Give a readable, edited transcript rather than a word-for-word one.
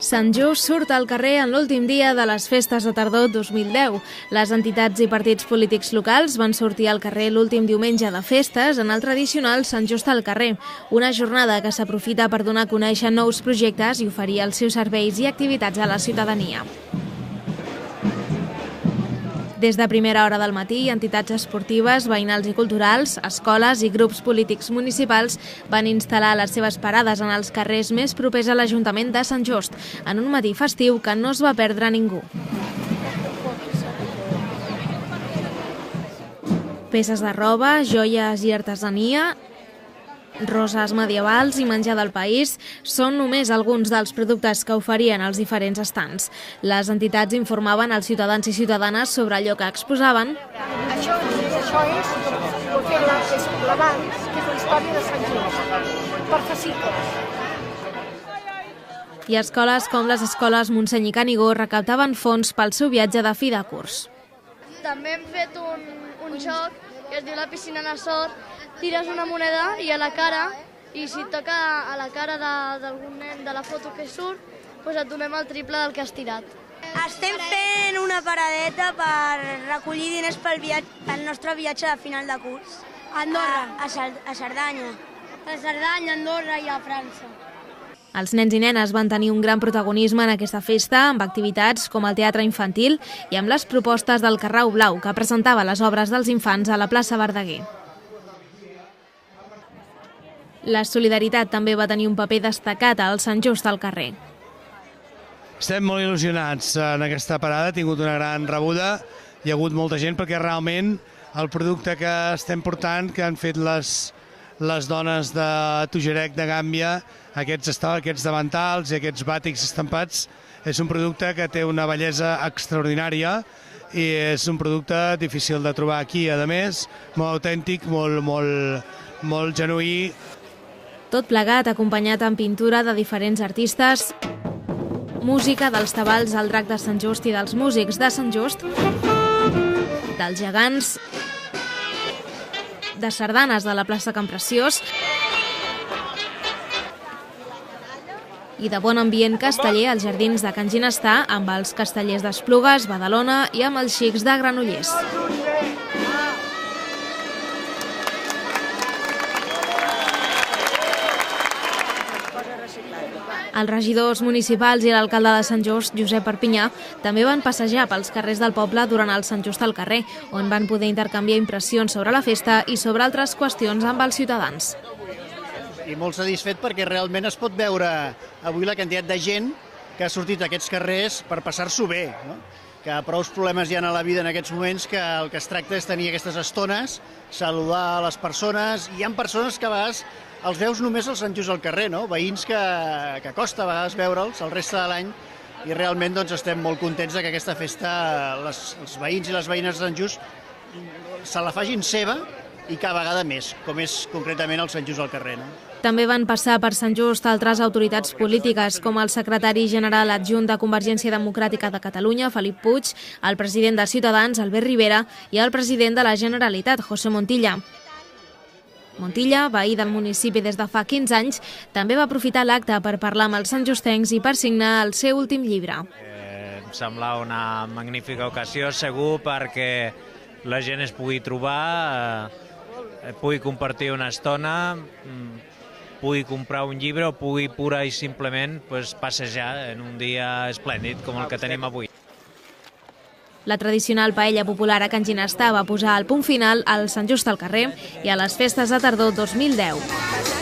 Sant Just surt al carrer en l'últim dia de les festes de tardor 2010. Les entitats i partits polítics locals van sortir al carrer l'últim diumenge de festes en el tradicional Sant Just al carrer, una jornada que s'aprofita per donar a conèixer nous projectes i oferir els seus serveis i activitats a la ciutadania. Des de primera hora del matí, entitats esportives, veïnals i culturals, escoles i grups polítics municipals van instal·lar les seves parades en els carrers més propers a l'Ajuntament de Sant Just, en un matí festiu que no es va perdre ningú. Peces de roba, joies i artesania, roses medievals i menjar del país són només alguns dels productes que oferien els diferents estants. Les entitats informaven als ciutadans i ciutadanes sobre allò que exposaven. Això és l'abans, que és la història de Sant Just, per fascicles. I escoles com les escoles Montseny i Canigó recaptaven fons pel seu viatge de fi de curs. També hem fet un joc que es diu la piscina de sort. Tires una moneda i a la cara, i si toca a la cara d'algun nen de la foto que surt, doncs et donem el triple del que has tirat. Estem fent una paradeta per recollir diners pel nostre viatge de final de curs. A Andorra. A Cerdanya. A Cerdanya, a Andorra i a França. Els nens i nenes van tenir un gran protagonisme en aquesta festa, amb activitats com el teatre infantil i amb les propostes del Carrau Blau, que presentava les obres dels infants a la plaça Verdaguer. La solidaritat també va tenir un paper destacat al Sant Just al carrer. Estem molt il·lusionats en aquesta parada, ha tingut una gran rebuda, hi ha hagut molta gent perquè realment el producte que estem portant, que han fet les dones de Tugerec de Gàmbia, aquests davantals i aquests bàtics estampats, és un producte que té una bellesa extraordinària i és un producte difícil de trobar aquí, a més, molt autèntic, molt genuí. Tot plegat acompanyat amb pintura de diferents artistes, música dels tabals al Drac de Sant Just i dels músics de Sant Just, dels gegants, de sardanes de la plaça Can Preciós i de bon ambient casteller als jardins de Can Ginestà amb els castellers d'Esplugues, Badalona i amb els xics de Granollers. Els regidors municipals i l'alcalde de Sant Just, Josep Perpinyà, també van passejar pels carrers del poble durant el Sant Just al carrer, on van poder intercanviar impressions sobre la festa i sobre altres qüestions amb els ciutadans. I molt satisfet perquè realment es pot veure avui la quantitat de gent que ha sortit a aquests carrers per passar-s'ho bé, no? Que prous problemes hi ha a la vida en aquests moments que el que es tracta és tenir aquestes estones, saludar a les persones. Hi ha persones que a vegades els veus només al Sant Just al carrer, no? Veïns que costa a vegades veure'ls el reste de l'any i realment doncs, estem molt contents que aquesta festa els veïns i les veïnes de Sant Just se la facin seva i cada vegada més, com és concretament el Sant Just al carrer, no? També van passar per Sant Just altres autoritats polítiques, com el secretari general adjunt de Convergència Democràtica de Catalunya, Felip Puig, el president de Ciutadans, Albert Rivera, i el president de la Generalitat, José Montilla. Montilla, veí del municipi des de fa 15 anys, també va aprofitar l'acte per parlar amb els santjustencs i per signar el seu últim llibre. Em sembla una magnífica ocasió, segur, perquè la gent es pugui trobar, pugui compartir una estona, pugui comprar un llibre o pugui pura i simplement passejar en un dia esplèndid com el que tenim avui. La tradicional paella popular a Can Ginestà va posar el punt final al Sant Just al carrer i a les festes de tardor 2010.